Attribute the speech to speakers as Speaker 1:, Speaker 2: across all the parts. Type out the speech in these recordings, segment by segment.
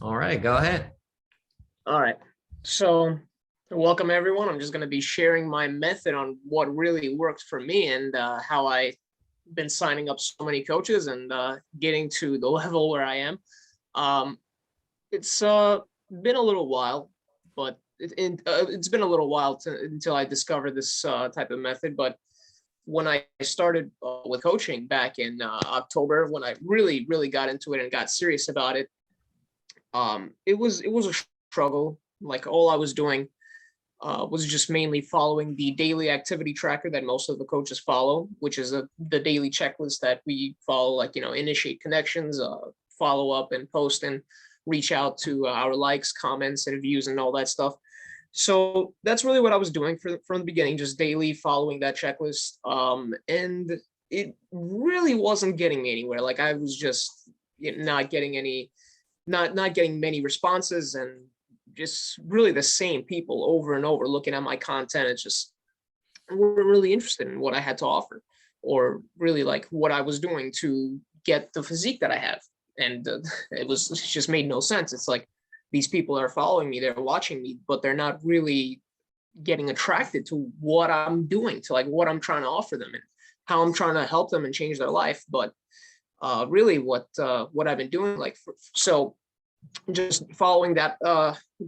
Speaker 1: All right, go ahead.
Speaker 2: All right. So, welcome everyone. I'm just going to be sharing my method on what really works for me and how I've been signing up so many coaches and getting to the level where I am. It's been a little while, but it's been a little while until I discovered this type of method. But when I started with coaching back in October, when I really got into it and got serious about it, it was a struggle. Like all I was doing was just mainly following the daily activity tracker that most of the coaches follow, which is the daily checklist that we follow, like, initiate connections, follow up and post and reach out to our likes, comments, and views and all that stuff. So that's really what I was doing from the beginning, just daily following that checklist. And it really wasn't getting me anywhere. Like I was just not getting not getting many responses, and just really the same people over and over looking at my content. It's just weren't really interested in what I had to offer, or really like what I was doing to get the physique that I have. And it just made no sense. It's like these people are following me, they're watching me, but they're not really getting attracted to what I'm doing, to like what I'm trying to offer them and how I'm trying to help them and change their life. But really what I've been doing, so just following that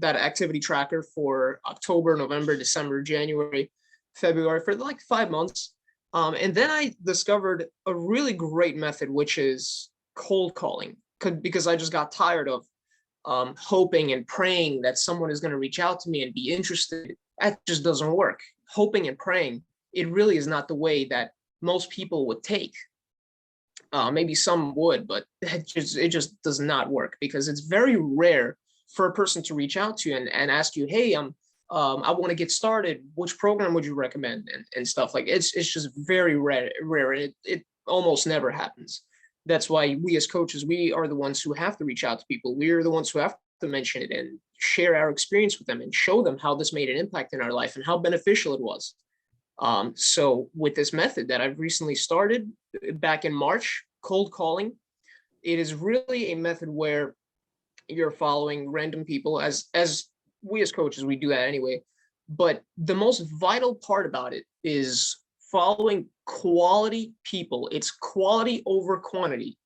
Speaker 2: activity tracker for October, November, December, January, February, for like 5 months. And then I discovered a really great method, which is cold calling, because I just got tired of hoping and praying that someone is going to reach out to me and be interested. That just doesn't work. Hoping and praying, it really is not the way that most people would take. Maybe some would, but it just does not work, because it's very rare for a person to reach out to you and ask you, hey, I want to get started. Which program would you recommend? And stuff like it's just very rare. It almost never happens. That's why we as coaches, we are the ones who have to reach out to people. We are the ones who have to mention it and share our experience with them and show them how this made an impact in our life and how beneficial it was. So with this method that I've recently started back in March, cold calling, it is really a method where you're following random people, as we as coaches, we do that anyway. But the most vital part about it is following quality people. It's quality over quantity.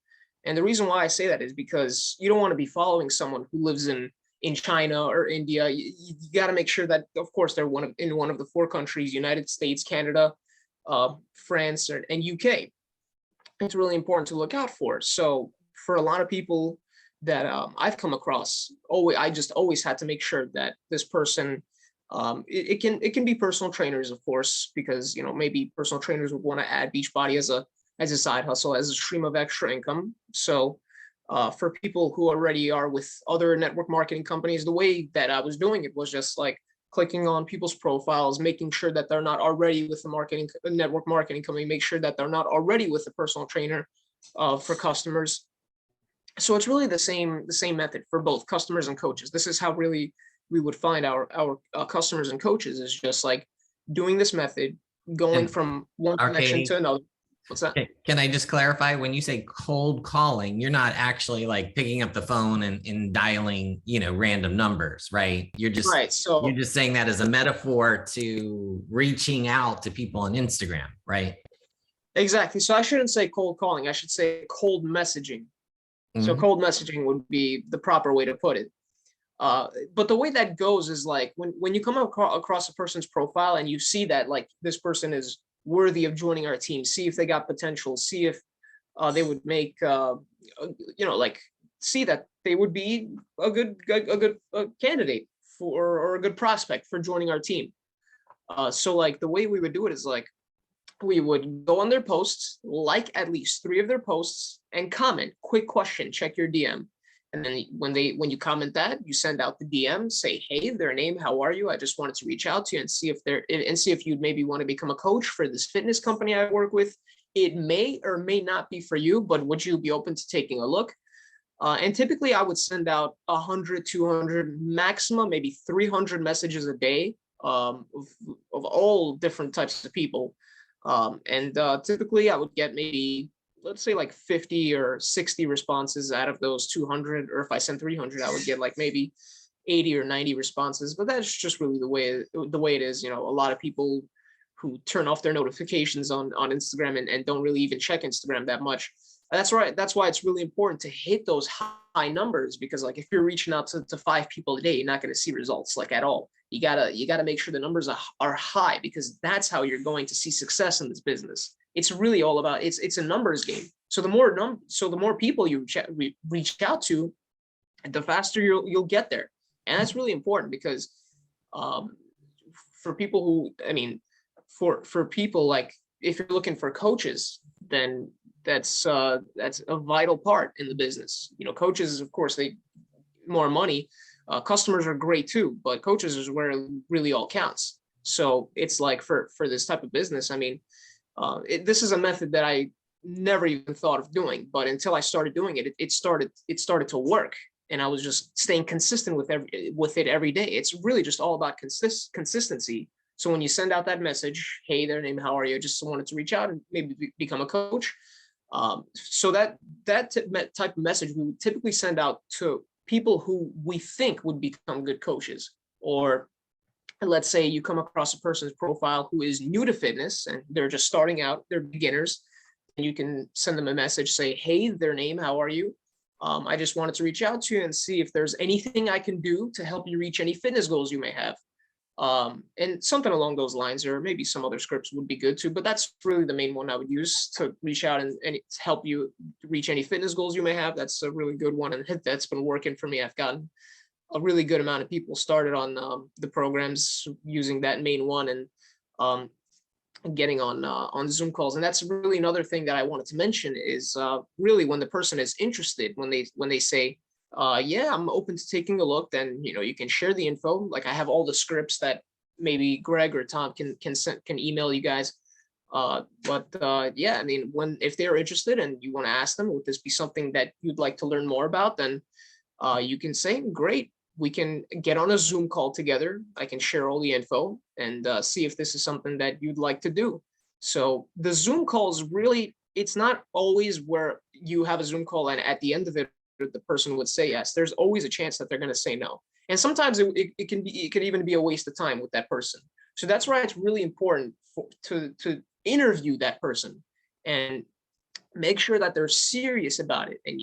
Speaker 2: And the reason why I say that is because you don't want to be following someone who lives in China or India. You got to make sure that, of course, they're in one of the four countries: United States, Canada, France, and UK. It's really important to look out for. So for a lot of people that I've come across, I just always had to make sure that this person, it can be personal trainers, of course, because maybe personal trainers would want to add Beachbody as a side hustle, as a stream of extra income. So for people who already are with other network marketing companies, the way that I was doing it was just like clicking on people's profiles, making sure that they're not already with the network marketing company, make sure that they're not already with a personal trainer for customers. So it's really the same method for both customers and coaches. This is how really we would find our customers and coaches, is just like doing this method, going from one connection to another. What's that?
Speaker 1: Can I just clarify? When you say cold calling, you're not actually like picking up the phone and dialing, random numbers, right? You're just
Speaker 2: right. So
Speaker 1: you're just saying that as a metaphor to reaching out to people on Instagram, right?
Speaker 2: Exactly. So I shouldn't say cold calling. I should say cold messaging. So cold messaging would be the proper way to put it. But the way that goes is like when you come across a person's profile and you see that like this person is worthy of joining our team, see if they got potential, see if they would make, see that they would be a good candidate for, or a good prospect for joining our team. So like the way we would do it is like, we would go on their posts, like at least 3 of their posts, and comment, quick question, check your DM. And then when you comment that, you send out the DM, say, hey, their name, how are you? I just wanted to reach out to you and see if you'd maybe want to become a coach for this fitness company I work with. It may or may not be for you, but would you be open to taking a look? And typically I would send out 100, 200, maximum, maybe 300 messages a day of all different types of people. And typically I would get maybe let's say like 50 or 60 responses out of those 200, or if I send 300, I would get like maybe 80 or 90 responses. But that's just really the way it is. A lot of people who turn off their notifications on Instagram and don't really even check Instagram that much. That's right. That's why it's really important to hit those high numbers, because like if you're reaching out to 5 people a day, you're not going to see results like at all. You gotta make sure the numbers are high, because that's how you're going to see success in this business. It's really all about, it's a numbers game. So the more people you reach out to, the faster you'll get there. And that's really important, because for people who, I mean, for people, like if you're looking for coaches, then that's a vital part in the business. Coaches, of course, they more money. Customers are great too, but coaches is where it really all counts. So it's like for this type of business, I mean, this is a method that I never even thought of doing, but until I started doing it, it started to work, and I was just staying consistent with it every day. It's really just all about consistency. So when you send out that message, hey there, name, how are you? I just wanted to reach out and maybe become a coach. So that type of message we would typically send out to people who we think would become good coaches. Or let's say you come across a person's profile who is new to fitness and they're just starting out, they're beginners, and you can send them a message, say, hey, their name, how are you? I just wanted to reach out to you and see if there's anything I can do to help you reach any fitness goals you may have. And something along those lines, or maybe some other scripts would be good too, but that's really the main one I would use to reach out and help you reach any fitness goals you may have. That's a really good one, and that's been working for me. I've gotten a really good amount of people started on the programs using that main one, and getting on Zoom calls. And that's really another thing that I wanted to mention is really when the person is interested, when they say, yeah, I'm open to taking a look, then you can share the info. Like I have all the scripts that maybe Greg or Tom can email you guys. Yeah, I mean, if they're interested and you want to ask them, would this be something that you'd like to learn more about, then you can say, great, we can get on a Zoom call together. I can share all the info and see if this is something that you'd like to do. So the Zoom calls really, it's not always where you have a Zoom call and at the end of it, the person would say yes. There's always a chance that they're going to say no. And sometimes it could even be a waste of time with that person. So that's why it's really important to interview that person and make sure that they're serious about it. And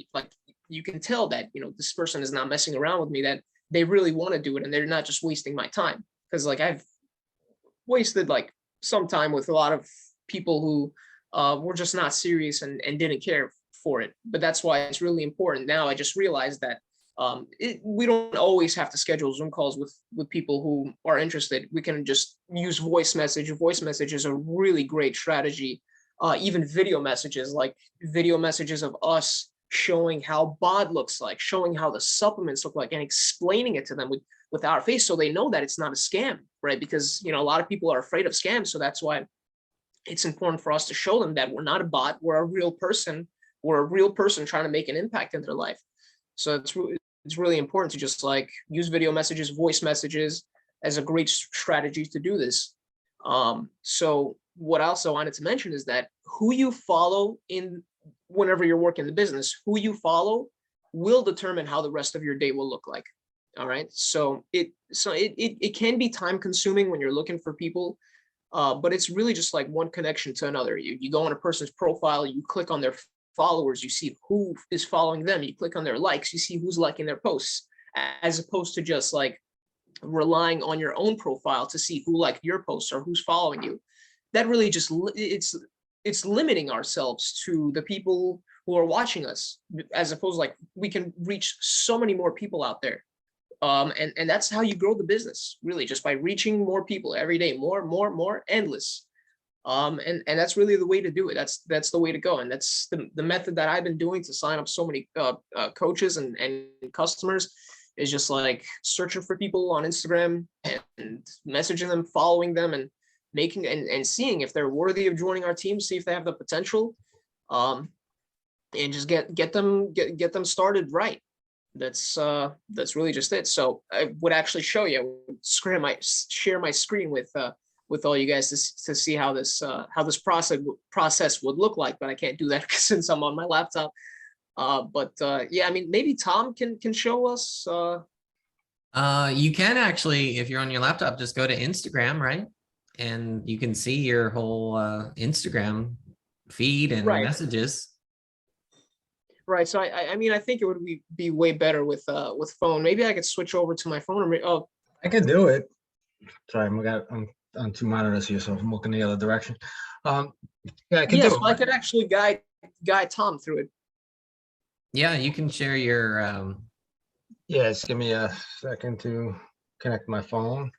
Speaker 2: you can tell that, this person is not messing around with me, that they really want to do it and they're not just wasting my time. Because like I've wasted like some time with a lot of people who were just not serious and didn't care for it. But that's why it's really important. Now I just realized that we don't always have to schedule Zoom calls with people who are interested. We can just use voice message. Voice message is a really great strategy. Even video messages, like video messages of us showing how bod looks like, showing how the supplements look like, and explaining it to them with our face, so they know that it's not a scam, right? Because a lot of people are afraid of scams, so that's why it's important for us to show them that we're not a bot, we're a real person. We're a real person trying to make an impact in their life. So it's really important to just like use video messages, voice messages as a great strategy to do this. So what else I wanted to mention is that who you follow whenever you're working the business, who you follow will determine how the rest of your day will look like. All right. So it can be time consuming when you're looking for people, but it's really just like one connection to another. You go on a person's profile, you click on their followers, you see who is following them, you click on their likes, you see who's liking their posts, as opposed to just like relying on your own profile to see who liked your posts or who's following you. That really just it's limiting ourselves to the people who are watching us, as opposed to like we can reach so many more people out there. And that's how you grow the business, really, just by reaching more people every day, more, endless. And that's really the way to do it. That's the way to go. And that's the method that I've been doing to sign up so many coaches and customers, is just like searching for people on Instagram and messaging them, following them, and making and seeing if they're worthy of joining our team, see if they have the potential, and just get them started right. That's really just it. So I would actually show you, share my screen with with all you guys to see how this process would look like, but I can't do that since I'm on my laptop. Yeah, I mean, maybe Tom can show us.
Speaker 1: You can actually, if you're on your laptop, just go to Instagram, right? And you can see your whole Instagram feed and
Speaker 2: Right.
Speaker 1: messages.
Speaker 2: Right. So I mean, I think it would be way better with phone. Maybe I could switch over to my phone. Oh,
Speaker 3: I can do it. Sorry, I'm on two monitors here, so I'm looking the other direction. Yeah, I can do
Speaker 2: so I
Speaker 3: it.
Speaker 2: could actually guide Tom through it.
Speaker 1: Yeah, you can share your
Speaker 3: Yes, give me a second to connect my phone.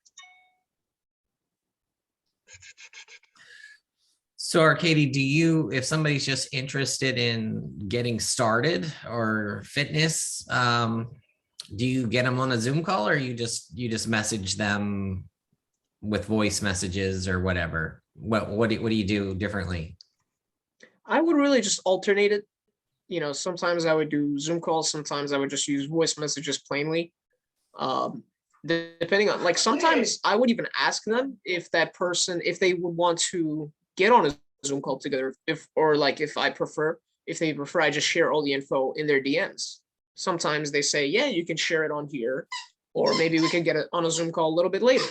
Speaker 1: So Arkady, do you, if somebody's just interested in getting started or fitness, do you get them on a Zoom call, or you just message them with voice messages or whatever? What do you do differently?
Speaker 2: I would really just alternate it. Sometimes I would do Zoom calls, sometimes I would just use voice messages plainly. Depending on, like, sometimes I would even ask them if they would want to get on a Zoom call together, if they prefer I just share all the info in their DMs. Sometimes they say, yeah, you can share it on here, or maybe we can get it on a Zoom call a little bit later.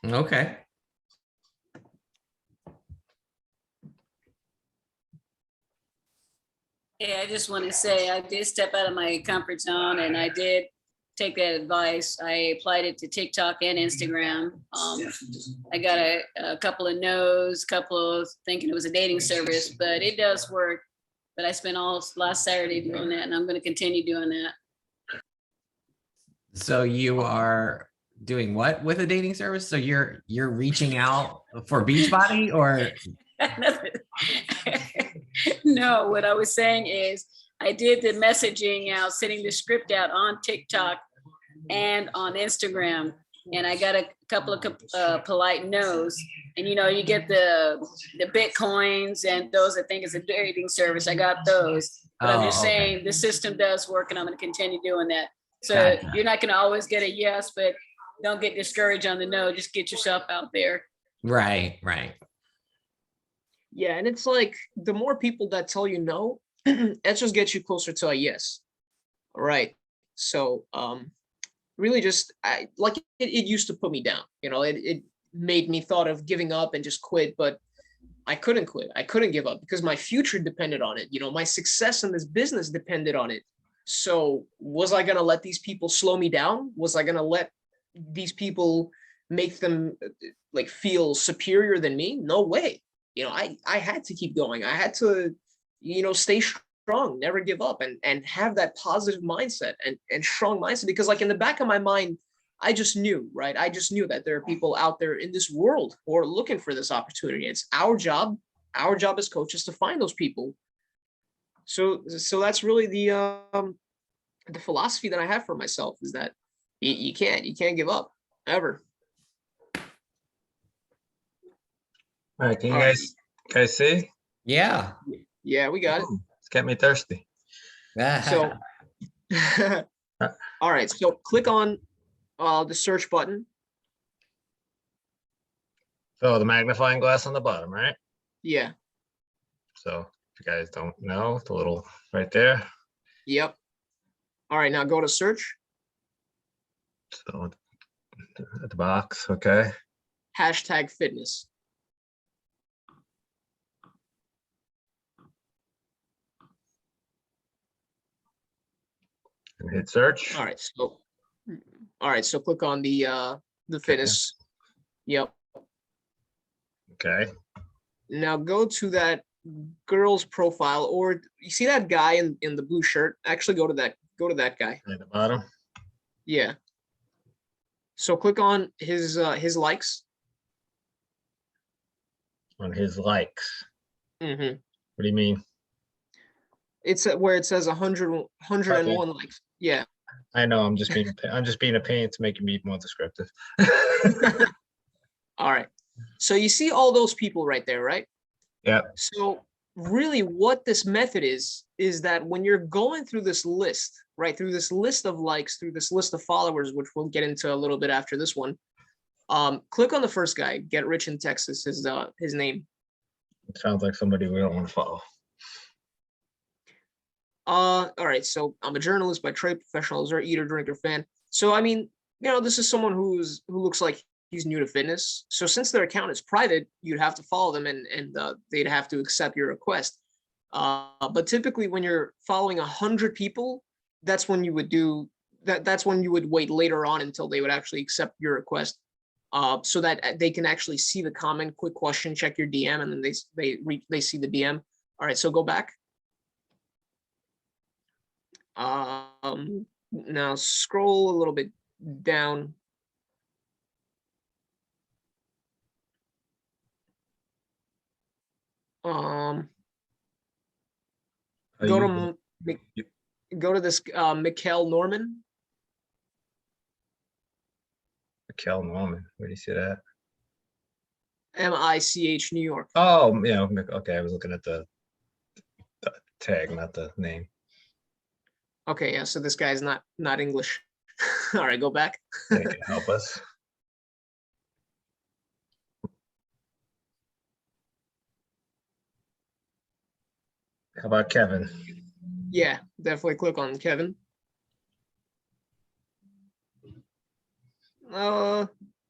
Speaker 1: Okay.
Speaker 4: Yeah, I just want to say I did step out of my comfort zone, and I did take that advice. I applied it to TikTok and Instagram. I got a couple of no's, thinking it was a dating service, but it does work. But I spent all last Saturday doing that, and I'm going to continue doing that.
Speaker 1: So you are doing what with a dating service? So you're reaching out for Beachbody, or?
Speaker 4: No, what I was saying is I did the messaging out, sending the script out on TikTok and on Instagram. And I got a couple of polite no's. And, you get the Bitcoins and those that think it's a dating service. I got those. But I'm just saying the system does work, and I'm going to continue doing that. So
Speaker 1: Gotcha.
Speaker 4: You're not going to always get a yes, but don't get discouraged on the no. Just get yourself out there.
Speaker 1: Right.
Speaker 2: Yeah, and it's like the more people that tell you no, that just gets you closer to a yes. All right. So really just it used to put me down. It made me thought of giving up and just quit, but I couldn't quit. I couldn't give up because my future depended on it. My success in this business depended on it. So was I gonna let these people slow me down? Was I gonna let these people make them like feel superior than me? No way. I had to keep going. I had to, stay strong, never give up, and have that positive mindset and strong mindset, because like in the back of my mind, I just knew, right? I just knew that there are people out there in this world who are looking for this opportunity. It's our job as coaches to find those people. So that's really the philosophy that I have for myself, is that you can't give up ever.
Speaker 3: All right, can you guys see?
Speaker 1: Yeah.
Speaker 2: Yeah, we got it.
Speaker 3: It's got me thirsty.
Speaker 2: So, all right. So click on the search button.
Speaker 3: So the magnifying glass on the bottom, right?
Speaker 2: Yeah.
Speaker 3: So if you guys don't know, the little right there.
Speaker 2: Yep. All right. Now go to search.
Speaker 3: So at the box, okay.
Speaker 2: #fitness.
Speaker 3: And hit search.
Speaker 2: All right. So click on the fitness. Yep.
Speaker 3: Okay.
Speaker 2: Now go to that girl's profile, or you see that guy in the blue shirt. Actually, go to that guy.
Speaker 3: At the bottom.
Speaker 2: Yeah. So click on his likes.
Speaker 3: On his likes.
Speaker 2: Mm-hmm.
Speaker 3: What do you mean?
Speaker 2: It's where it says 101 likes. Yeah.
Speaker 3: I know. I'm just being a pain to make me more descriptive.
Speaker 2: All right. So you see all those people right there, right?
Speaker 3: Yeah.
Speaker 2: So really what this method is that when you're going through this list, right, through this list of likes, through this list of followers, which we'll get into a little bit after this one, Click on the first guy, Get Rich in Texas, his name.
Speaker 3: It sounds like somebody we don't want to follow.
Speaker 2: All right, so I'm a journalist by trade, professional dessert eater, drinker, fan. So I mean, this is someone who looks like he's new to fitness. So since their account is private, you'd have to follow them and they'd have to accept your request. But typically when you're following 100 people, that's when you would do that. That's when you would wait later on until they would actually accept your request. So that they can actually see the comment, quick question, check your DM, and then they see the DM. All right, so go back. Now scroll a little bit down. Go to this Mikkel Norman.
Speaker 3: Kel Norman, where do you see that?
Speaker 2: MICH New York.
Speaker 3: Oh, yeah, okay, I was looking at the tag, not the name.
Speaker 2: Okay, yeah, so this guy's not English. All right, go back.
Speaker 3: They can help us. How about Kevin?
Speaker 2: Yeah, definitely click on Kevin.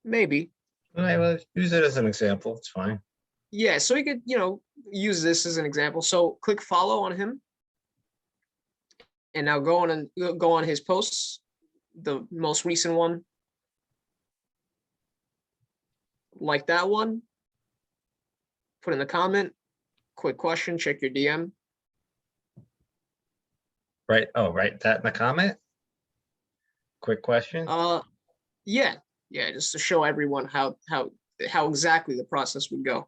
Speaker 2: Maybe.
Speaker 3: All right, well, use it as an example. It's fine.
Speaker 2: Yeah, so we could, use this as an example. So click follow on him. And now go on his posts, the most recent one. Like that one. Put in the comment, quick question, check your DM.
Speaker 3: Right. Oh, right. That in the comment. Quick question.
Speaker 2: Yeah, just to show everyone how exactly the process would go.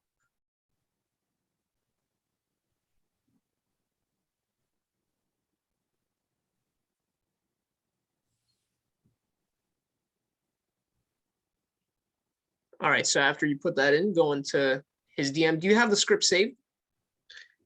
Speaker 2: All right, so after you put that in, go into his DM. Do you have the script saved?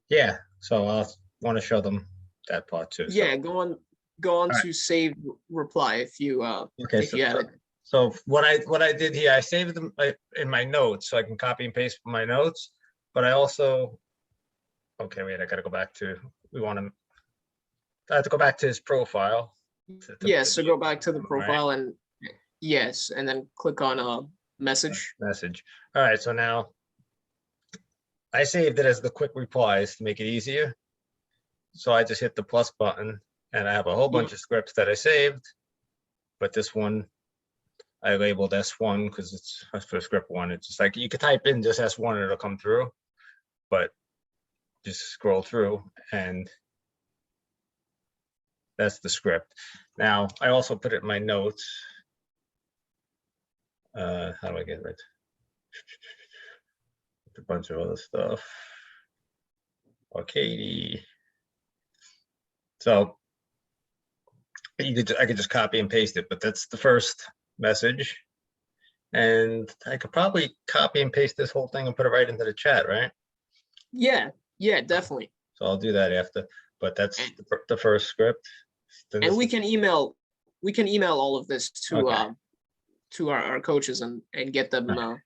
Speaker 3: Yeah. So I want to show them that part too.
Speaker 2: Yeah,
Speaker 3: So.
Speaker 2: go on
Speaker 3: right.
Speaker 2: to save reply if you
Speaker 3: okay,
Speaker 2: if you have it.
Speaker 3: So what I did here, I saved them in my notes so I can copy and paste my notes. But I also, okay, wait, I got to go back to. I have to go back to his profile.
Speaker 2: Yes, so go back to the profile
Speaker 3: right.
Speaker 2: and yes, and then click on message.
Speaker 3: Message. All right, so now I saved it as the quick replies to make it easier. So I just hit the plus button and I have a whole bunch of scripts that I saved, but this one I labeled S1 because it's for script one. It's just like you could type in just S1 and it'll come through, but just scroll through and that's the script. Now I also put it in my notes. How do I get it? A bunch of other stuff. Arkady. So I could just copy and paste it, but that's the first message. And I could probably copy and paste this whole thing and put it right into the chat, right?
Speaker 2: Yeah, definitely.
Speaker 3: So I'll do that after, but that's the first script.
Speaker 2: And we can email all of this to our coaches and get them.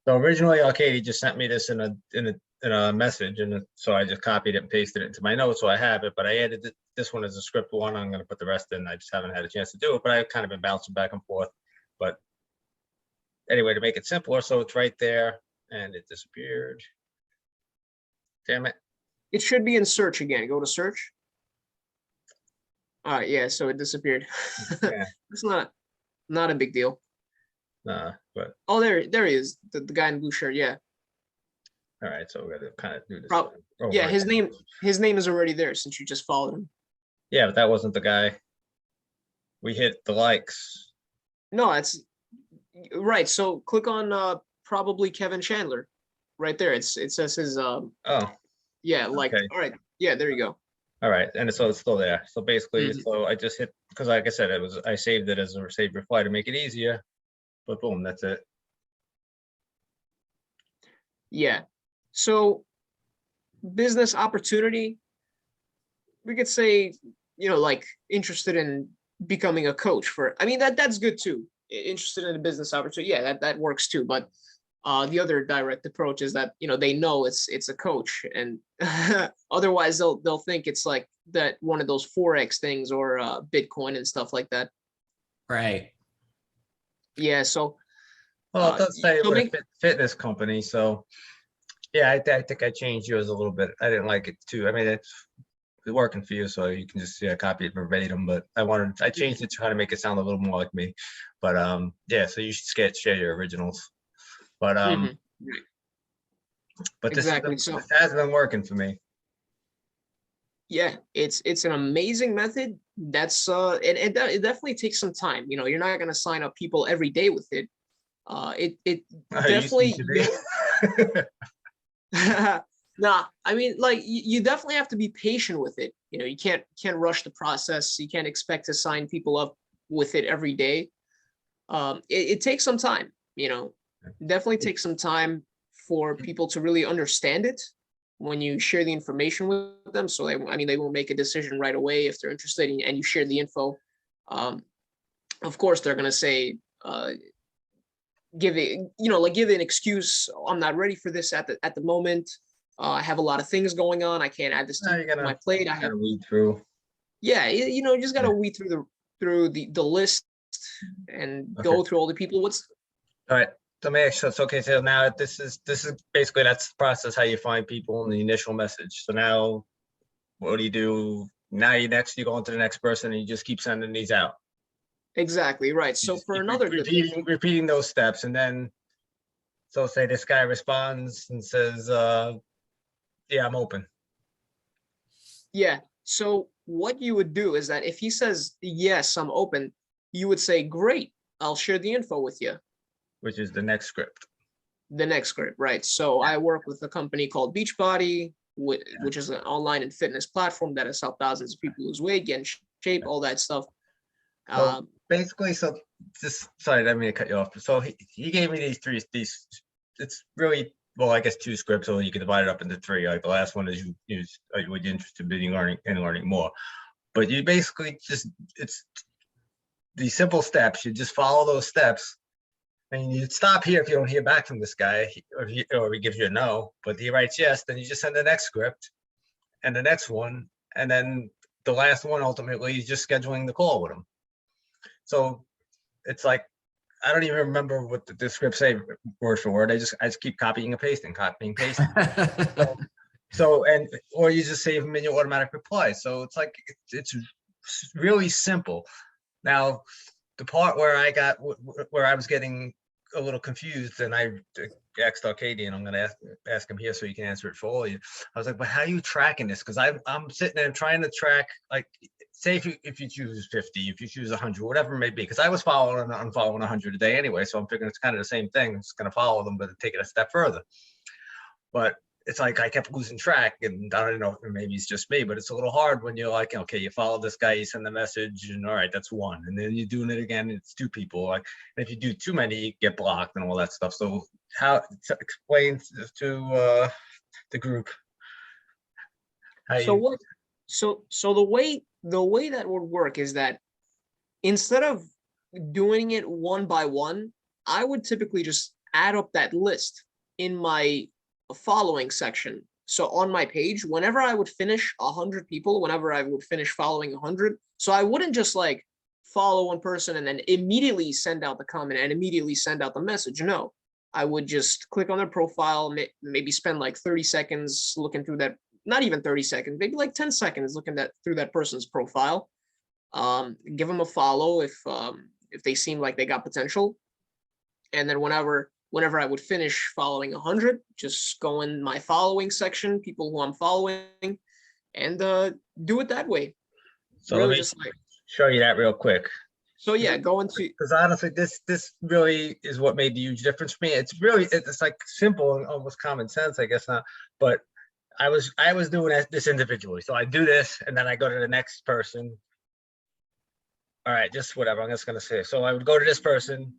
Speaker 3: So originally, Arkady just sent me this in a message, and so I just copied it and pasted it into my notes, so I have it. But I added this one as a script one. I'm going to put the rest in. I just haven't had a chance to do it, but I've kind of been bouncing back and forth. But anyway, to make it simpler, so it's right there, and it disappeared. Damn it!
Speaker 2: It should be in search again. Go to search. All right, yeah. So it disappeared. Yeah. It's not a big deal.
Speaker 3: Nah, but
Speaker 2: oh, there he is, the guy in blue shirt. Yeah.
Speaker 3: All right, so we're gonna kind of do this.
Speaker 2: Yeah, his name is already there since you just followed him.
Speaker 3: Yeah, but that wasn't the guy. We hit the likes.
Speaker 2: No, it's right. So click on probably Kevin Chandler, right there. It says his
Speaker 3: oh
Speaker 2: yeah, like okay. All right, yeah, there you go.
Speaker 3: All right, and so it's still there. So basically, so I just hit because like I said, I saved it as a saved reply to make it easier. But boom, that's it.
Speaker 2: Yeah. So business opportunity, we could say, like interested in becoming a coach for, I mean, that's good too. interested in a business opportunity, yeah, that works too. But the other direct approach is that, you know, they know it's a coach, and otherwise they'll think it's like that one of those Forex things or Bitcoin and stuff like that.
Speaker 1: Right.
Speaker 2: Yeah. So
Speaker 3: Well, it does say
Speaker 2: so
Speaker 3: with a
Speaker 2: make
Speaker 3: fitness company, so yeah, I think I changed yours a little bit. I didn't like it too. I mean, it's working for you, so you can just copy it verbatim. But I changed it to try to make it sound a little more like me. But yeah, so you should share your originals. But
Speaker 2: Mhm.
Speaker 3: but
Speaker 2: Exactly. So
Speaker 3: this has been working for me.
Speaker 2: yeah, it's an amazing method. That's it definitely takes some time. You know, you're not gonna sign up people every day with it. It
Speaker 3: I used
Speaker 2: definitely
Speaker 3: to be.
Speaker 2: nah, I mean, like you definitely have to be patient with it. You know, you can't rush the process. You can't expect to sign people up with it every day. It takes some time, you know, definitely takes some time for people to really understand it when you share the information with them. So I mean, they will make a decision right away if they're interested and you share the info. Um, of course, they're gonna say, give it, you know, like give an excuse. "Oh, I'm not ready for this at the moment. I have a lot of things going on. I can't add this
Speaker 3: Now
Speaker 2: to
Speaker 3: you're
Speaker 2: my plate. I have,
Speaker 3: gonna read through.
Speaker 2: yeah, you know, you just gotta
Speaker 3: Yeah.
Speaker 2: weed through the list and
Speaker 3: Okay.
Speaker 2: go through all the people. What's
Speaker 3: All right. Let me ask you, it's okay. So now this is basically that's the process how you find people in the initial message. So now what do you do? Now you go on to the next person and you just keep sending these out.
Speaker 2: exactly right.
Speaker 3: You
Speaker 2: So
Speaker 3: just
Speaker 2: for
Speaker 3: keep
Speaker 2: another good thing,
Speaker 3: repeating those steps. And then so say this guy responds and says, yeah, I'm open.
Speaker 2: yeah. So what you would do is that if he says yes, I'm open, you would say, great, I'll share the info with you.
Speaker 3: Which is the next script.
Speaker 2: The next script, right? So I work with a company called Beachbody, which is an online and fitness platform that has helped thousands of people lose weight, get in shape, all that stuff.
Speaker 3: So basically, so just sorry, I didn't mean to cut you off. So he gave me these, it's really, well, I guess two scripts, so you can divide it up into three. Like the last one is what you're interested in learning more. But you basically it's these simple steps. You just follow those steps. And you stop here if you don't hear back from this guy, or he gives you a no, but he writes yes, then you just send the next script and the next one. And then the last one ultimately is just scheduling the call with him. So it's like, I don't even remember what the script say word for word. I just keep copying and pasting. Or you just save them in your automatic reply. So it's like, it's really simple. Now, the part where I was getting a little confused, and I asked Arkady, and I'm going to ask him here so you can answer it for all of you. I was like, but how are you tracking this? Because I'm sitting there trying to track, like, say if you choose 50, if you choose 100, whatever it may be, because I was following and unfollowing 100 a day anyway, so I'm figuring it's kind of the same thing. I'm just going to follow them, but take it a step further. But it's like I kept losing track, and I don't know, maybe it's just me, but it's a little hard when you're like, okay, you follow this guy, you send the message, and all right, that's one, and then you're doing it again, it's two people. Like, and if you do too many, you get blocked and all that stuff. So how to explain to the group how
Speaker 2: so
Speaker 3: you?
Speaker 2: what? So the way that would work is that instead of doing it one by one, I would typically just add up that list in my following section. So on my page, whenever I would finish 100 people, whenever I would finish following 100, so I wouldn't just like follow one person and then immediately send out the comment and immediately send out the message. No, I would just click on their profile, maybe spend like 30 seconds looking through that, not even 30 seconds, maybe like 10 seconds looking through that person's profile. Give them a follow if they seem like they got potential. And then whenever I would finish following 100, just go in my following section, people who I'm following, and do it that way.
Speaker 3: So
Speaker 2: Really
Speaker 3: let me
Speaker 2: just like,
Speaker 3: show you that real quick.
Speaker 2: so yeah, go into,
Speaker 3: Because honestly, this really is what made the huge difference for me. It's like simple and almost common sense, I guess not. But I was doing this individually. So I do this, and then I go to the next person. All right, just whatever. I'm just gonna say. So I would go to this person,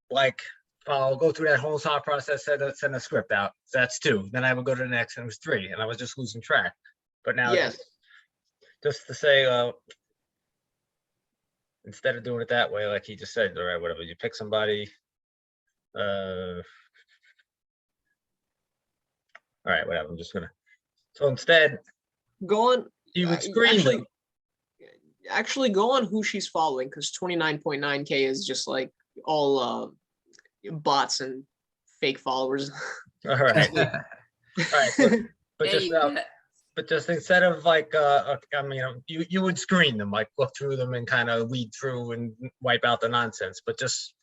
Speaker 3: like, I'll go through that whole thought process, send a script out. So that's two. Then I would go to the next, and it was three, and I was just losing track. But now
Speaker 2: yes,
Speaker 3: just to say, instead of doing it that way, like he just said, all right, whatever, you pick somebody. All right, whatever, I'm just gonna, so instead,
Speaker 2: Go on.
Speaker 3: you would screen them.
Speaker 2: Actually, go on who she's following, because 29.9K is just like all bots and fake followers.
Speaker 3: All right, all right, but
Speaker 4: There
Speaker 3: just
Speaker 4: you go.
Speaker 3: but just instead of like, I mean, you would screen them, like look through them and kind of weed through and wipe out the nonsense, but just,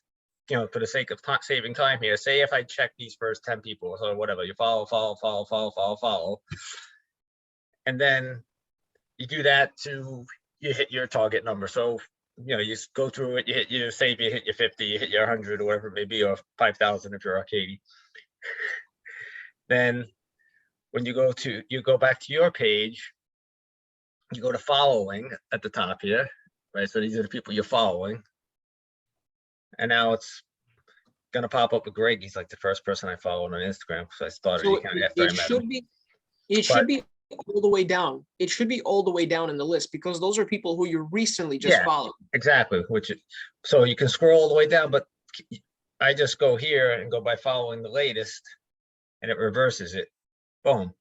Speaker 3: you know, for the sake of saving time here, say if I check these first 10 people, so whatever, you follow, and then you do that to, you hit your target number. So, you know, you go through it, you hit your, say if you hit your 50, you hit your 100 or whatever it may be, or 5,000 if you're Arkady. Then when you go back to your page, you go to following at the top here, right? So these are the people you're following. And now it's gonna pop up with Greg. He's like the first person I followed on Instagram, because I started
Speaker 2: So
Speaker 3: kind of after I
Speaker 2: it
Speaker 3: met
Speaker 2: should
Speaker 3: him.
Speaker 2: be, it should be all the way down. It should be all the way down in the list, because those are people who you recently just
Speaker 3: Yeah.
Speaker 2: followed.
Speaker 3: Exactly, so you can scroll all the way down, but I just go here and go by following the latest, and it reverses it. Boom.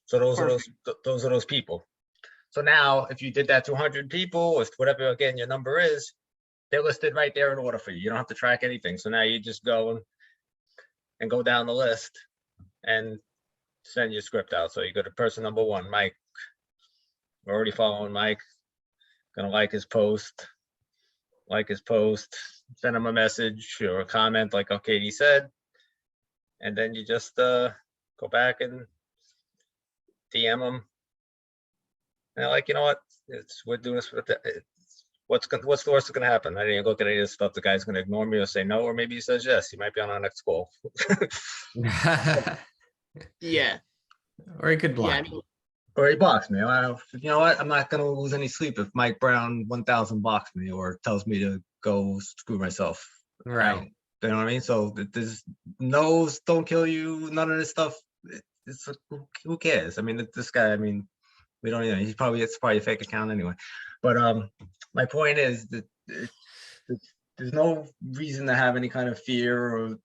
Speaker 3: So those are those people. So now, if you did that to 100 people, or whatever, again, your number is, they're listed right there in order for you. You don't have to track anything. So now you just go and go down the list and send your script out. So you go to person number 1, Mike. We're already following Mike. Gonna like his post, send him a message or a comment like Arkady said. And then you just go back and DM them. And they're like, you know what? We're doing this with what's the worst that's gonna happen? I didn't look at any of this stuff. The guy's gonna ignore me or say no, or maybe he says yes. He might be on our next call.
Speaker 2: Yeah.
Speaker 1: Or he could block.
Speaker 2: Yeah. I
Speaker 1: me.
Speaker 2: mean,
Speaker 3: Or he blocks me. You know what? I'm not gonna lose any sleep if Mike Brown 1000 blocks me or tells me to go screw myself.
Speaker 1: Right.
Speaker 3: You know what I mean? So there's no's don't kill you. None of this stuff. It's who cares? I mean, this guy. I mean, we don't even. It's probably a fake account anyway. But my point is that there's no reason to have any kind of fear, or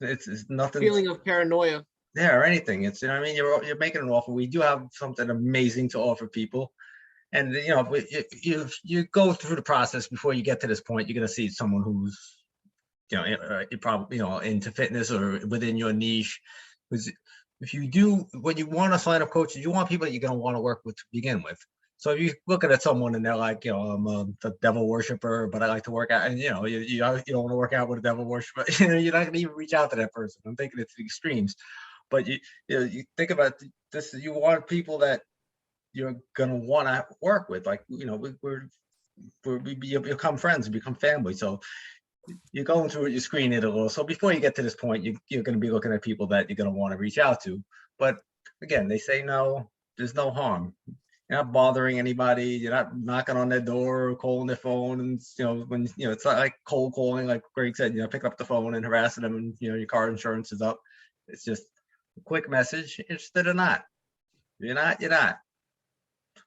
Speaker 3: it's nothing.
Speaker 2: feeling of paranoia.
Speaker 3: Yeah, or anything. It's, you know what I mean, you're making an offer. We do have something amazing to offer people, and you know, you go through the process before you get to this point. You're gonna see someone who's, you know, probably, you know, into fitness or within your niche. Because if you do, when you want to sign up coaches, you want people that you're gonna want to work with to begin with. So if you're looking at someone and they're like, you know, I'm the devil worshiper, but I like to work out, and you know, you don't want to work out with a devil worshiper, you know, you're not gonna even reach out to that person. I'm thinking it's the extremes. But you think about this, you want people that you're gonna want to work with, like, you know, we become friends, become family. So you're going through it, you screen it a little. So before you get to this point, you're going to be looking at people that you're going to want to reach out to. But again, they say no, there's no harm. You're not bothering anybody. You're not knocking on their door or calling their phone. And, you know, when, you know, it's not like cold calling, like Greg said, you know, pick up the phone and harassing them and, you know, your car insurance is up. It's just a quick message, interested or not. You're not.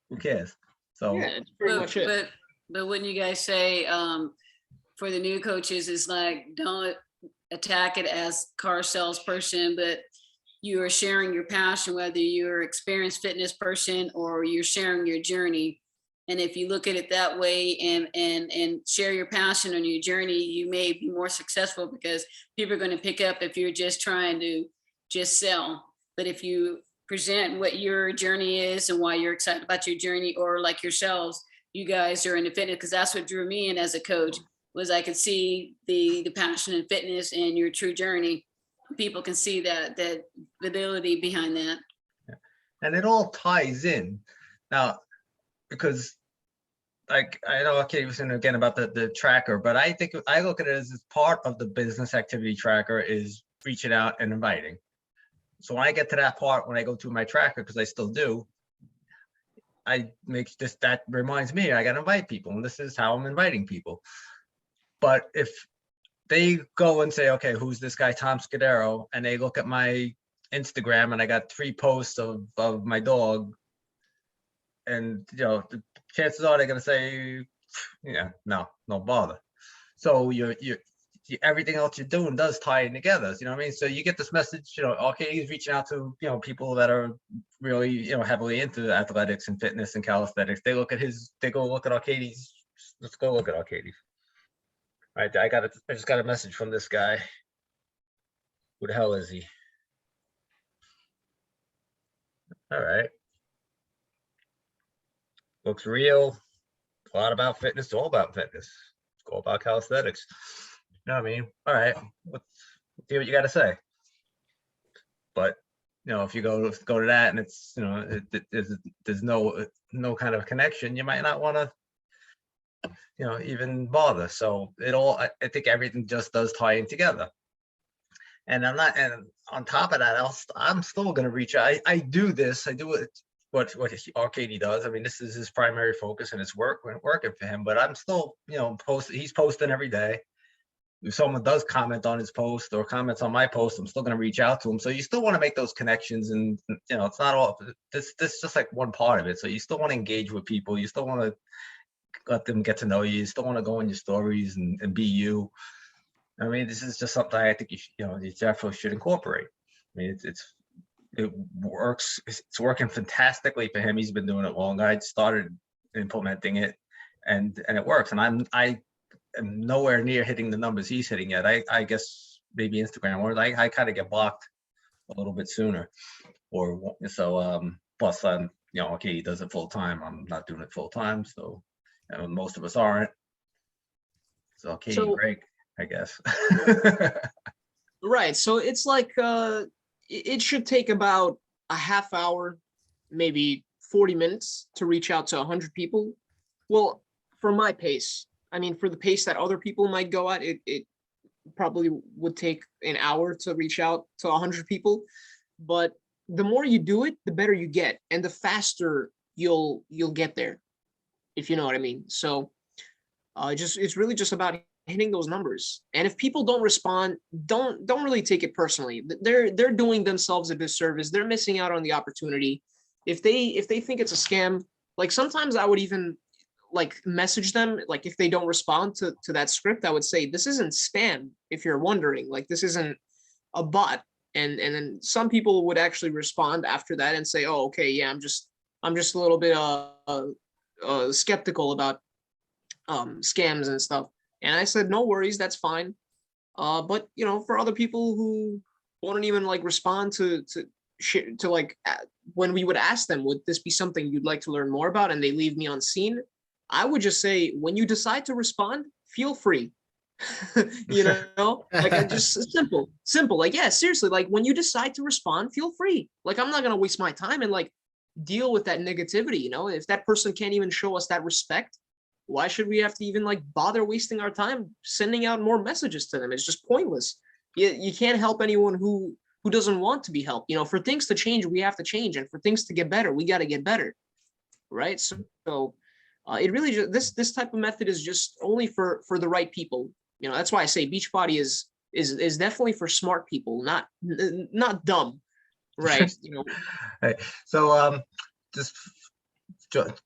Speaker 3: Who cares? So
Speaker 2: Yeah, it's pretty much it.
Speaker 4: But when you guys say, for the new coaches, it's like, don't attack it as car salesperson, but you are sharing your passion, whether you're an experienced fitness person or you're sharing your journey. And if you look at it that way and share your passion on your journey, you may be more successful, because people are going to pick up if you're just trying to just sell. But if you present what your journey is and why you're excited about your journey, or like yourselves, you guys are into fitness, because that's what drew me in as a coach, was I could see the passion in fitness and your true journey. People can see that ability behind that.
Speaker 3: And it all ties in now, because like, I know Arkady was saying again about the tracker, but I think I look at it as part of the business activity tracker is reaching out and inviting. So when I get to that part, when I go to my tracker, because I still do, I make this, that reminds me I got to invite people, and this is how I'm inviting people. But if they go and say, okay, who's this guy, Tom Scudero, and they look at my Instagram and I got 3 posts of my dog, and you know, the chances are they're gonna say, yeah, no bother. So everything else you're doing does tie in together. You know what I mean? So you get this message, okay, he's reaching out to, people that are really, heavily into athletics and fitness and calisthenics. They go look at Arkady's. Let's go look at Arkady's. All right, I just got a message from this guy. Who the hell is he? All right. Looks real. A lot about fitness, all about fitness. It's all about calisthenics. You know what I mean? All right. Let's see what you got to say. But if you go to that and it's there's no kind of connection, you might not want to even bother. So I think everything just does tie in together. And on top of that, I'm still going to reach out. I do it what Arkady does. I mean, this is his primary focus and it's working for him, but I'm still he's posting every day. If someone does comment on his post or comments on my post, I'm still going to reach out to him. So you still want to make those connections, and it's not all this just like one part of it. So you still want to engage with people. You still want to let them get to know you. You still want to go in your stories and be you. I mean, this is just something I think you definitely should incorporate. I mean, it works. It's working fantastically for him. He's been doing it long. I started implementing it, and it works. And I am nowhere near hitting the numbers he's hitting yet. I guess maybe Instagram, or I kind of get blocked a little bit sooner. Or so plus okay, he does it full time. I'm not doing it full time, so most of us aren't. So okay, Greg, I guess.
Speaker 2: Right. So it's like it should take about a half hour, maybe 40 minutes to reach out to 100 people. Well, for my pace, I mean, for the pace that other people might go at, it probably would take an hour to reach out to 100 people. But the more you do it, the better you get, and the faster you'll get there, if you know what I mean. So it's really just about hitting those numbers. And if people don't respond, don't really take it personally. They're doing themselves a disservice. They're missing out on the opportunity. If they think it's a scam, like sometimes I would even like message them, like if they don't respond to that script, I would say, this isn't spam, if you're wondering, like this isn't a bot. And then some people would actually respond after that and say, oh, okay, yeah, I'm just a little bit skeptical about scams and stuff. And I said, no worries, that's fine. But for other people who won't even like respond to like when we would ask them, would this be something you'd like to learn more about? And they leave me on scene. I would just say, when you decide to respond, feel free. Like just simple. Like, yeah, seriously, like when you decide to respond, feel free. Like, I'm not going to waste my time and like deal with that negativity. If that person can't even show us that respect, why should we have to even like bother wasting our time sending out more messages to them? It's just pointless. You can't help anyone who doesn't want to be helped. For things to change, we have to change, and for things to get better, we got to get better, right? So it really just this type of method is just only for the right people. That's why I say Beachbody is definitely for smart people, not dumb, right?
Speaker 3: Right. So just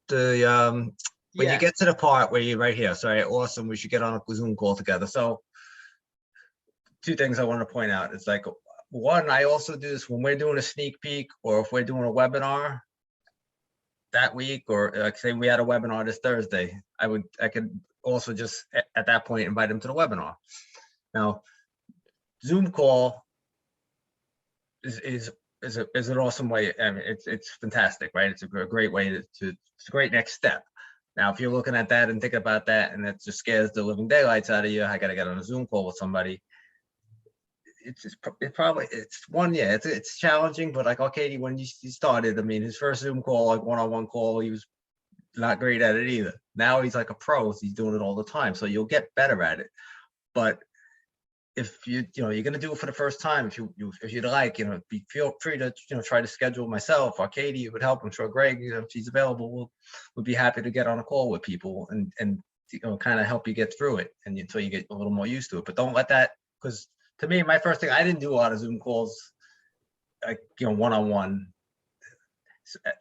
Speaker 3: the when you get to the part where you're right here, sorry, awesome, we should get on a Zoom call together. So two things I want to point out. It's like, one, I also do this when we're doing a sneak peek, or if we're doing a webinar that week, or like say we had a webinar this Thursday, I could also just at that point invite them to the webinar. Now, Zoom call is an awesome way. I mean, it's fantastic, right? It's a great way it's a great next step. Now, if you're looking at that and thinking about that, and that just scares the living daylights out of you, I got to get on a Zoom call with somebody. It's challenging, but like Arkady, when he started, I mean, his first Zoom call, like one-on-one call, he was not great at it either. Now he's like a pro. He's doing it all the time, so you'll get better at it. But if you're going to do it for the first time, if you'd like, feel free to try to schedule myself. Arkady, it would help. I'm sure Greg, if he's available, would be happy to get on a call with people and kind of help you get through it and until you get a little more used to it. But don't let that, because to me, my first thing, I didn't do a lot of Zoom calls, like one-on-one,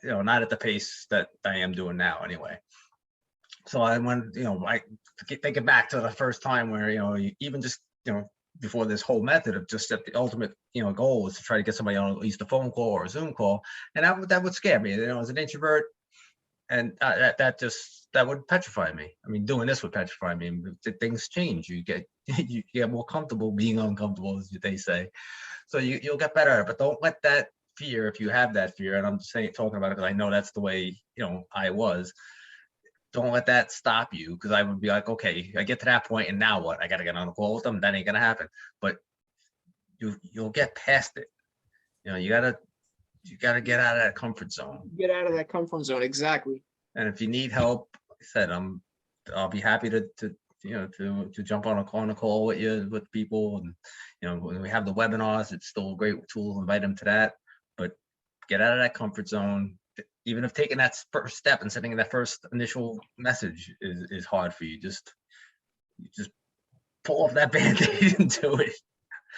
Speaker 3: not at the pace that I am doing now anyway. So I went, I thinking back to the first time where, even just, before this whole method of just that the ultimate, goal was to try to get somebody on at least a phone call or a Zoom call. And that would scare me, as an introvert. And that would petrify me. I mean, doing this would petrify me. Things change. You get more comfortable being uncomfortable, as they say. So you'll get better, but don't let that fear, if you have that fear, and I'm talking about it because I know that's the way, I was. Don't let that stop you, because I would be like, okay, I get to that point, and now what? I got to get on a call with them. That ain't gonna happen. But you'll get past it. You gotta get out of that comfort zone.
Speaker 2: Get out of that comfort zone. Exactly.
Speaker 3: And if you need help, like I said, I'll be happy to jump on a call with you, with people. And when we have the webinars, it's still a great tool. Invite them to that. But get out of that comfort zone. Even if taking that first step and sending that first initial message is hard for you, just pull off that Band-Aid and do it.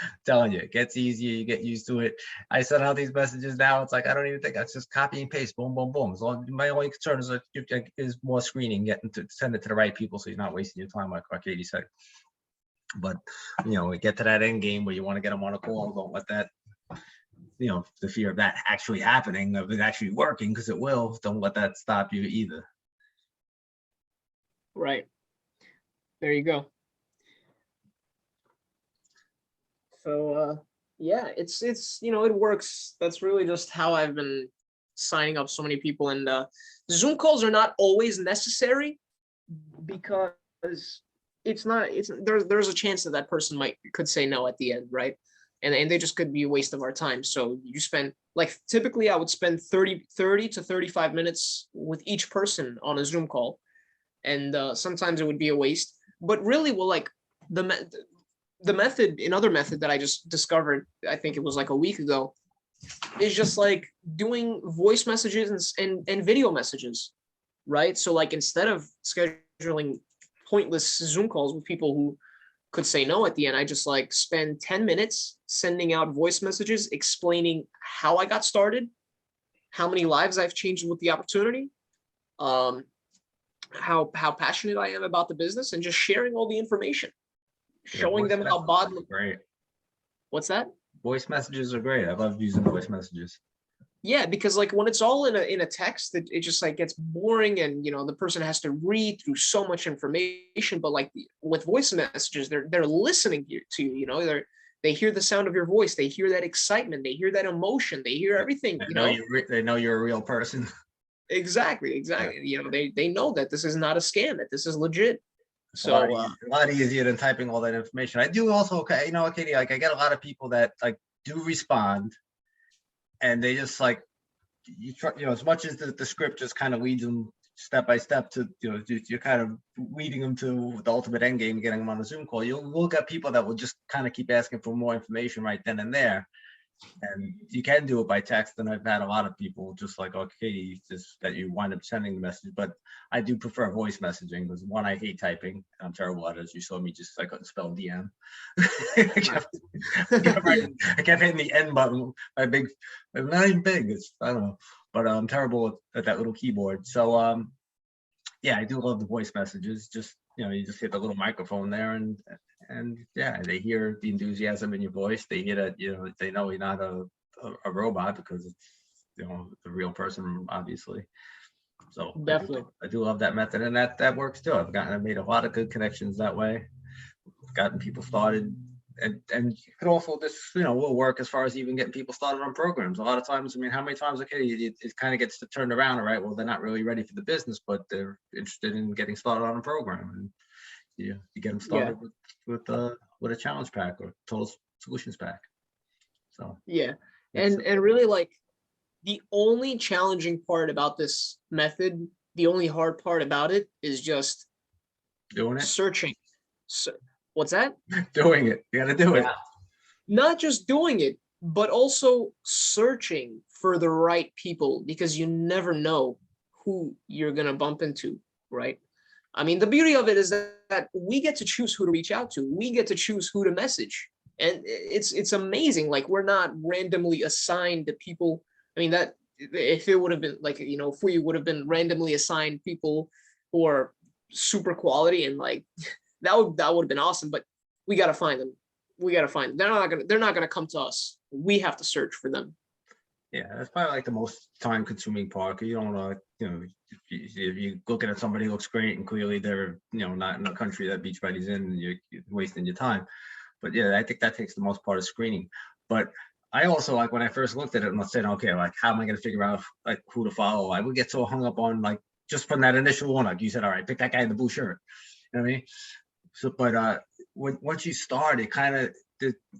Speaker 3: I'm telling you, it gets easier. You get used to it. I send out these messages now. It's like, I don't even think it's just copy and paste, boom, boom, boom. My only concern is more screening, getting to send it to the right people, so you're not wasting your time, like Arkady said. But we get to that end game where you want to get them on a call. Don't let that, the fear of that actually happening, of it actually working, because it will. Don't let that stop you either.
Speaker 2: Right. There you go. So yeah, it's it works. That's really just how I've been signing up so many people. And Zoom calls are not always necessary, because there's a chance that person could say no at the end, right? And they just could be a waste of our time. So you spend, like, typically I would spend 30 to 35 minutes with each person on a Zoom call, and sometimes it would be a waste. But really, well, like another method that I just discovered, I think it was like a week ago, is just like doing voice messages and video messages, right? So like, instead of scheduling pointless Zoom calls with people who could say no at the end, I just like spend 10 minutes sending out voice messages explaining how I got started, how many lives I've changed with the opportunity, how passionate I am about the business, and just sharing all the information. Showing them how bod.
Speaker 3: Great.
Speaker 2: What's that?
Speaker 3: Voice messages are great. I love using voice messages.
Speaker 2: Yeah, because like when it's all in a text, it just like gets boring, and the person has to read through so much information. But like with voice messages, they're listening to you. They hear the sound of your voice. They hear that excitement. They hear that emotion. They hear everything.
Speaker 3: They know you're a real person.
Speaker 2: Exactly. They know that this is not a scam. That this is legit. So
Speaker 3: a lot easier than typing all that information. I do also, Katie, like I get a lot of people that like do respond, and they just like, as much as the script just kind of leads them step by step to, you're kind of leading them to the ultimate end game, getting them on a Zoom call. You'll get people that will just kind of keep asking for more information right then and there. And you can do it by text, and I've had a lot of people just like, okay, just that you wind up sending the message. But I do prefer voice messaging, because one, I hate typing. I'm terrible at it, as you saw me, just I couldn't spell DM. I kept hitting the N button. I'm not even big. I don't know, but I'm terrible at that little keyboard. So yeah, I do love the voice messages. Just you just hit the little microphone there, and yeah, they hear the enthusiasm in your voice. They hear that, they know you're not a robot, because it's, the real person, obviously. So
Speaker 2: definitely,
Speaker 3: I do love that method, and that works too. I've made a lot of good connections that way. Gotten people started, and you could also, this, will work as far as even getting people started on programs. A lot of times, how many times, okay, it kind of gets turned around, all right, well, they're not really ready for the business, but they're interested in getting started on a program. And you get them started with a challenge pack or total solutions pack. So
Speaker 2: yeah, and really, like, the only challenging part about this method, the only hard part about it, is just
Speaker 3: doing it,
Speaker 2: searching. So, what's that?
Speaker 3: Doing it. You got to do it.
Speaker 2: Not just doing it, but also searching for the right people, because you never know who you're gonna bump into, right? I mean, the beauty of it is that we get to choose who to reach out to. We get to choose who to message. And it's amazing. Like, we're not randomly assigned to people. I mean, that if it would have been like, if we would have been randomly assigned people who are super quality and like that would have been awesome. But we got to find them. We got to find them. They're not gonna come to us. We have to search for them.
Speaker 3: Yeah, that's probably like the most time consuming part. You don't want to, if you're looking at somebody who looks great and clearly they're, not in the country that Beachbody's in, and you're wasting your time. But yeah, I think that takes the most part of screening. But I also, like, when I first looked at it and I said, okay, like, how am I going to figure out like who to follow? I would get so hung up on like just from that initial one, like you said, all right, pick that guy in the blue shirt. You know what I mean? So, but once you start, it kind of,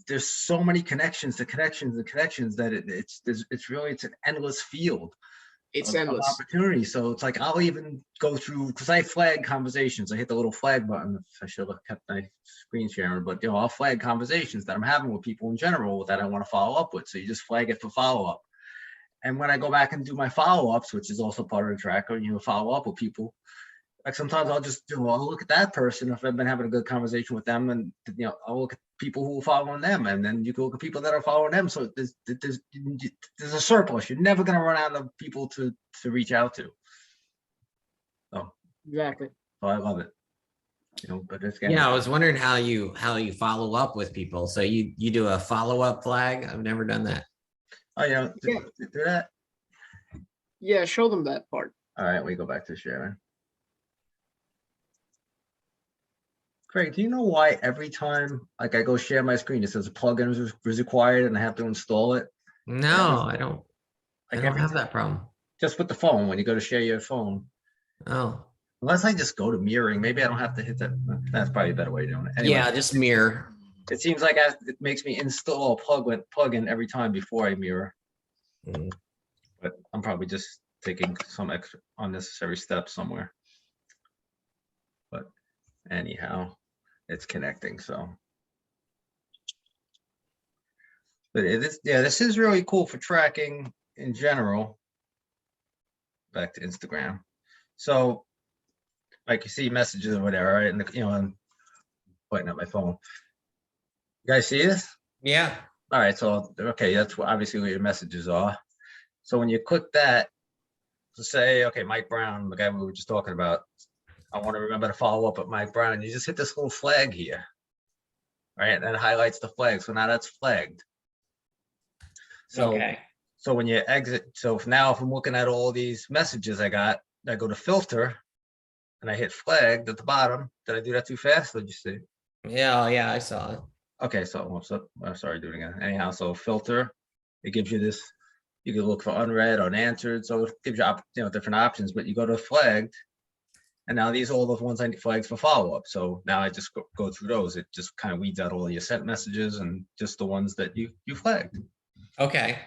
Speaker 3: there's so many connections that it's an endless field.
Speaker 2: It's
Speaker 3: of
Speaker 2: endless.
Speaker 3: opportunity. So it's like I'll even go through, because I flag conversations. I hit the little flag button. I should have kept my screen sharing, but I'll flag conversations that I'm having with people in general that I want to follow up with. So you just flag it for follow up. And when I go back and do my follow ups, which is also part of the tracker, follow up with people. Like sometimes I'll just I'll look at that person if I've been having a good conversation with them, and I'll look at people who are following them, and then you can look at people that are following them. So there's a surplus. You're never going to run out of people to reach out to. So
Speaker 2: Exactly.
Speaker 3: I love it. But it's
Speaker 1: Yeah, I was wondering how you follow up with people. So you do a follow up flag. I've never done that.
Speaker 3: Oh yeah, do that.
Speaker 2: Yeah, show them that part.
Speaker 3: All right, we go back to sharing. Craig, do you know why every time like I go share my screen, it says a plugin is required and I have to install it?
Speaker 1: No, I don't. I
Speaker 3: Like
Speaker 1: don't have that problem.
Speaker 3: just with the phone, when you go to share your phone.
Speaker 1: Oh,
Speaker 3: Unless I just go to mirroring, maybe I don't have to hit that. That's probably a better way of doing it. Anyway,
Speaker 1: yeah, just mirror.
Speaker 3: it seems like it makes me install a plugin every time before I mirror.
Speaker 1: Mm.
Speaker 3: But I'm probably just taking some extra unnecessary steps somewhere. But anyhow, it's connecting. So, but this is really cool for tracking in general. Back to Instagram. So, like you see messages or whatever, right? And I'm pointing at my phone. You guys see this?
Speaker 1: Yeah.
Speaker 3: All right. So, okay, that's obviously where your messages are. So when you click that, to say, okay, Mike Brown, the guy we were just talking about, I want to remember to follow up with Mike Brown. And you just hit this little flag here, right? And it highlights the flag. So now that's flagged. So,
Speaker 1: Okay.
Speaker 3: So when you exit, so now if I'm looking at all these messages I got, I go to filter and I hit flagged at the bottom. Did I do that too fast? Did you see?
Speaker 1: Yeah, I saw it.
Speaker 3: Okay, so I'm sorry, do it again. Anyhow, so filter, it gives you this, you can look for unread, unanswered. So it gives you, different options, but you go to flagged. And now these are all the ones I need flags for follow-up. So now I just go through those. It just kind of weeds out all your sent messages and just the ones that you flagged.
Speaker 1: Okay.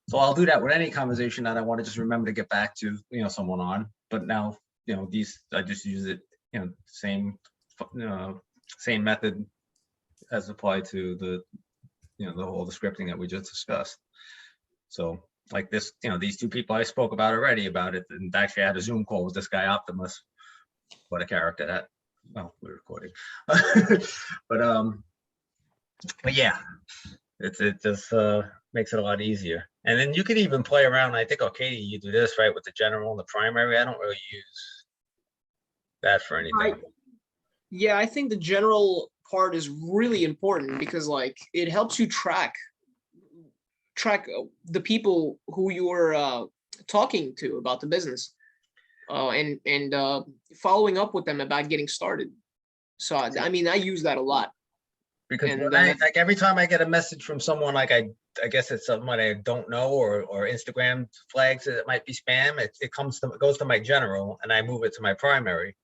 Speaker 3: So I'll do that with any conversation that I want to just remember to get back to, someone on. But now, these, I just use it, same method as applied to the, all the scripting that we just discussed. So like this, these two people I spoke about already about it, and actually I had a Zoom call with this guy Optimus. What a character that. Well, we're recording, but yeah, it just makes it a lot easier. And then you could even play around. I think, Arkady, you do this right with the general and the primary. I don't really use that for anything.
Speaker 2: Yeah, I think the general part is really important because like it helps you track the people who you're talking to about the business, and following up with them about getting started. So I mean, I use that a lot.
Speaker 3: Because
Speaker 2: And,
Speaker 3: when like every time I get a message from someone, like I guess it's someone I don't know, or Instagram flags that it might be spam, it goes to my general and I move it to my primary.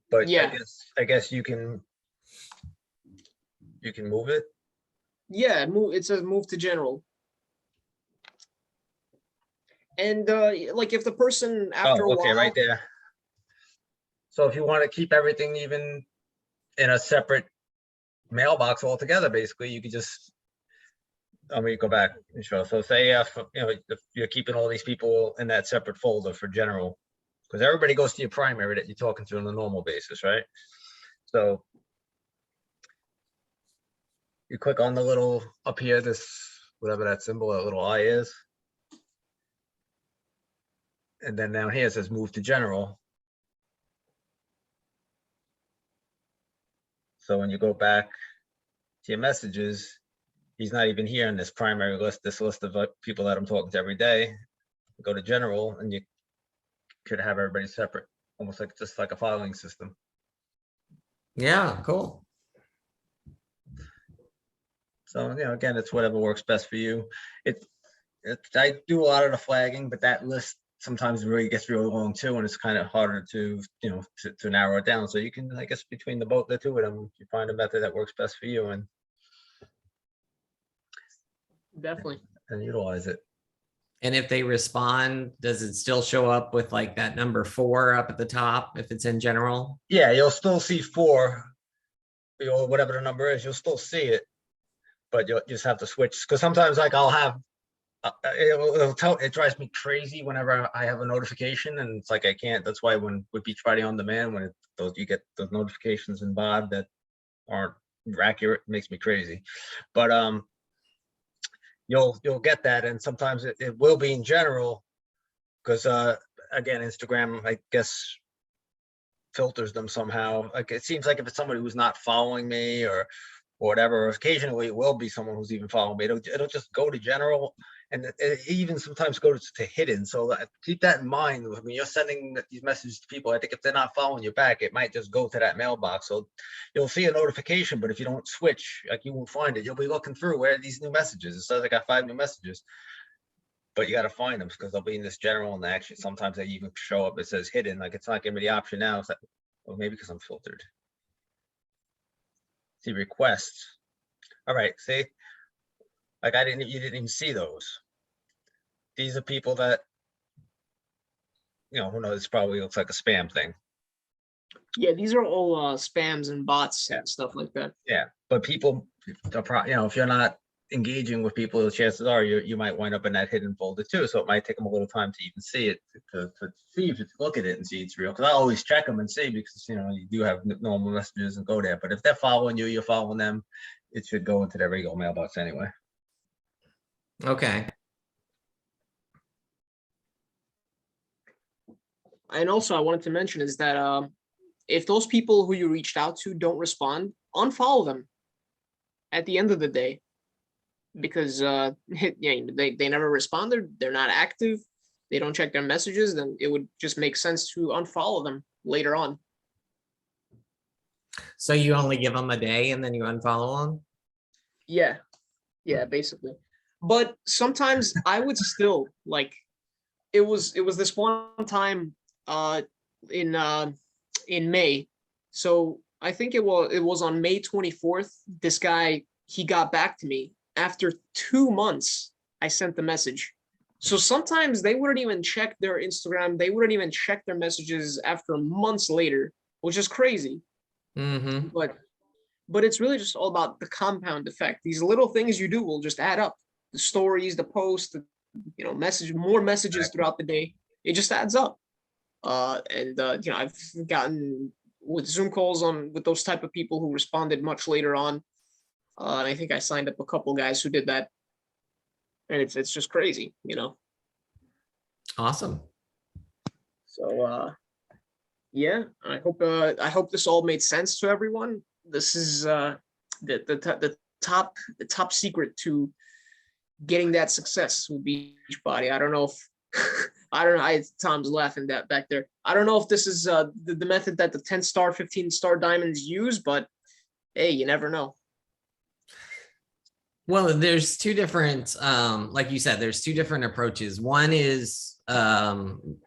Speaker 3: But
Speaker 2: yeah,
Speaker 3: I guess you can move it.
Speaker 2: yeah, it says move to general. And like if the person after a while,
Speaker 3: right there. So if you want to keep everything even in a separate mailbox altogether, basically you could just, let me go back and show. So say if you're keeping all these people in that separate folder for general, because everybody goes to your primary that you're talking to on a normal basis, right? So you click on the little up here, this whatever that symbol, that little I is, and then down here it says move to general. So when you go back to your messages, he's not even here in this primary list, this list of people that I'm talking to every day. Go to general and you could have everybody separate, almost like just like a filing system.
Speaker 1: Yeah, cool.
Speaker 3: So, again, it's whatever works best for you. I do a lot of the flagging, but that list sometimes really gets really long too, and it's kind of harder to, to narrow it down. So you can, I guess, between the two of them, you find a method that works best for you and
Speaker 2: Definitely.
Speaker 3: utilize it.
Speaker 1: And if they respond, does it still show up with like that number 4 up at the top if it's in general?
Speaker 3: Yeah, you'll still see 4, whatever the number is, you'll still see it, but you'll just have to switch, because sometimes like I'll have it drives me crazy whenever I have a notification, and it's like I can't. That's why when with Beach Body On Demand, when you get those notifications in BOD that aren't accurate, it makes me crazy. But you'll get that, and sometimes it will be in general, because again, Instagram, I guess, filters them somehow. Like it seems like if it's somebody who's not following me or whatever, occasionally it will be someone who's even following me. It'll just go to general, and it even sometimes goes to hidden. So keep that in mind when you're sending these messages to people. I think if they're not following you back, it might just go to that mailbox. So you'll see a notification, but if you don't switch, like you won't find it. You'll be looking through, where are these new messages? It says I got 5 new messages, but you got to find them because they'll be in this general, and actually sometimes they even show up. It says hidden, like it's not giving me the option now. It's like, well, maybe because I'm filtered. See requests. All right, see, like you didn't even see those. These are people that, who knows, probably looks like a spam thing.
Speaker 2: Yeah, these are all spams and bots and stuff like that.
Speaker 3: Yeah, but people, if you're not engaging with people, the chances are you might wind up in that hidden folder too. So it might take them a little time to even see it, to see if it's, look at it and see it's real. Because I always check them and see, because you do have normal messages and go there. But if they're following you, you're following them, it should go into their regular mailbox anyway.
Speaker 1: Okay.
Speaker 2: And also I wanted to mention is that if those people who you reached out to don't respond, unfollow them at the end of the day, because they never respond, they're not active, they don't check their messages, then it would just make sense to unfollow them later on.
Speaker 1: So you only give them a day and then you unfollow them?
Speaker 2: Yeah, basically. But sometimes I would still, like, it was this one time in May. So I think it was on May 24th. This guy, he got back to me after 2 months. I sent the message. So sometimes they wouldn't even check their Instagram. They wouldn't even check their messages after months later, which is crazy.
Speaker 1: Mm-hmm.
Speaker 2: But it's really just all about the compound effect. These little things you do will just add up. The stories, the posts, more messages throughout the day. It just adds up. I've gotten with Zoom calls with those type of people who responded much later on. And I think I signed up a couple guys who did that. And it's just crazy,
Speaker 1: Awesome.
Speaker 2: So yeah, I hope this all made sense to everyone. This is the top secret to getting that success with Beachbody. I don't know if Tom's laughing that back there. I don't know if this is the method that the 10-star, 15-star diamonds use, but hey, you never know.
Speaker 1: Well, there's two different, like you said, there's two different approaches. One is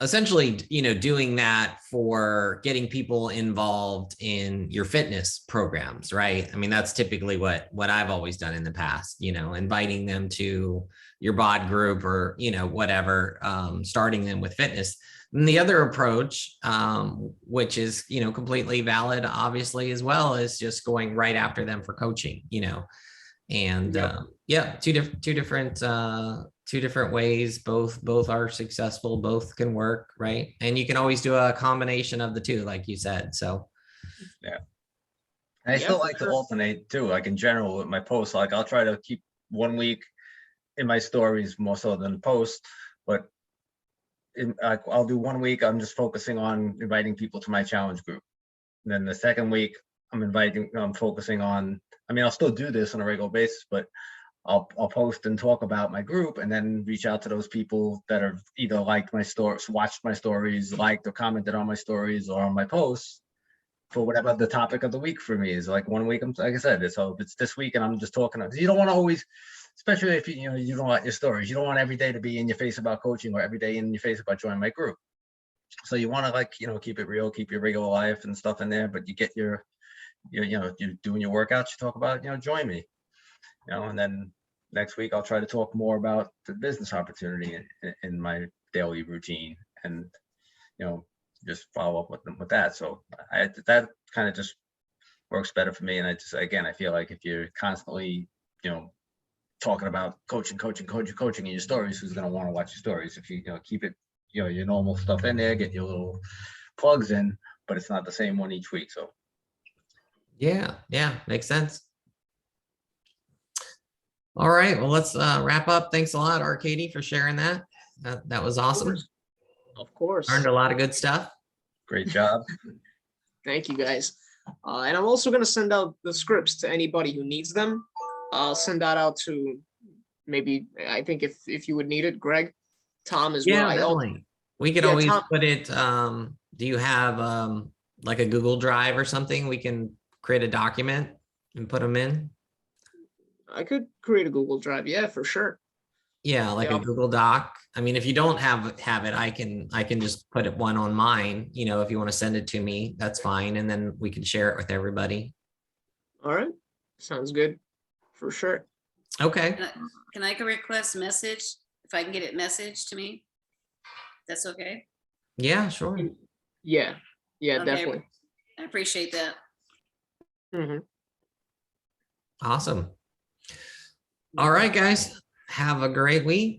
Speaker 1: essentially, doing that for getting people involved in your fitness programs, right? I mean, that's typically what I've always done in the past, inviting them to your BOD group or, whatever, starting them with fitness. And the other approach, which is, completely valid, obviously, as well, is just going right after them for coaching, and two different ways. Both are successful, both can work, right? And you can always do a combination of the two, like you said. So
Speaker 3: yeah, and I still like to alternate too, like in general with my posts. Like I'll try to keep 1 week in my stories more so than post, but I'll do 1 week I'm just focusing on inviting people to my challenge group, and then the second week I'm focusing on, I mean, I'll still do this on a regular basis, but I'll post and talk about my group and then reach out to those people that have either liked my stories, watched my stories, liked or commented on my stories or on my posts for whatever the topic of the week for me is. Like one week, like I said, so if it's this week and I'm just talking, you don't want to always, especially if you know, you don't want your stories, you don't want every day to be in your face about coaching or every day in your face about joining my group. So you want to, like, you know, keep it real, keep your regular life and stuff in there, but you get you're doing your workouts, you talk about, you know, join me, you know, and then next week I'll try to talk more about the business opportunity in my daily routine and, you know, just follow up with that. So that kind of just works better for me. And I just, again, I feel like if you're constantly, you know, talking about coaching in your stories, who's going to want to watch your stories? If you know, keep it, you know, your normal stuff in there, get your little plugs in, but it's not the same one each week. So
Speaker 1: Yeah, makes sense. All right, well, let's wrap up. Thanks a lot, Arkady, for sharing that. That was awesome.
Speaker 2: Of course.
Speaker 1: Learned a lot of good stuff.
Speaker 3: great job.
Speaker 2: Thank you, guys. And I'm also going to send out the scripts to anybody who needs them. I'll send that out to maybe, I think if you would need it, Greg, Tom as well.
Speaker 1: Yeah, definitely. We could
Speaker 2: Yeah,
Speaker 1: always
Speaker 2: Tom-
Speaker 1: put it, do you have like a Google Drive or something? We can create a document and put them in.
Speaker 2: I could create a Google Drive. Yeah, for sure.
Speaker 1: Yeah, like
Speaker 2: Yeah.
Speaker 1: a Google Doc. I mean, if you don't have it, I can just put it one on mine, you know, if you want to send it to me, that's fine. And then we can share it with everybody.
Speaker 2: All right. Sounds good. For sure.
Speaker 1: Okay.
Speaker 4: Can I request message, if I can get it messaged to me? That's okay?
Speaker 1: Yeah, sure.
Speaker 2: Yeah. Yeah,
Speaker 4: Okay.
Speaker 2: definitely.
Speaker 4: I appreciate that.
Speaker 2: Mhm.
Speaker 1: Awesome. All right, guys. Have a great week.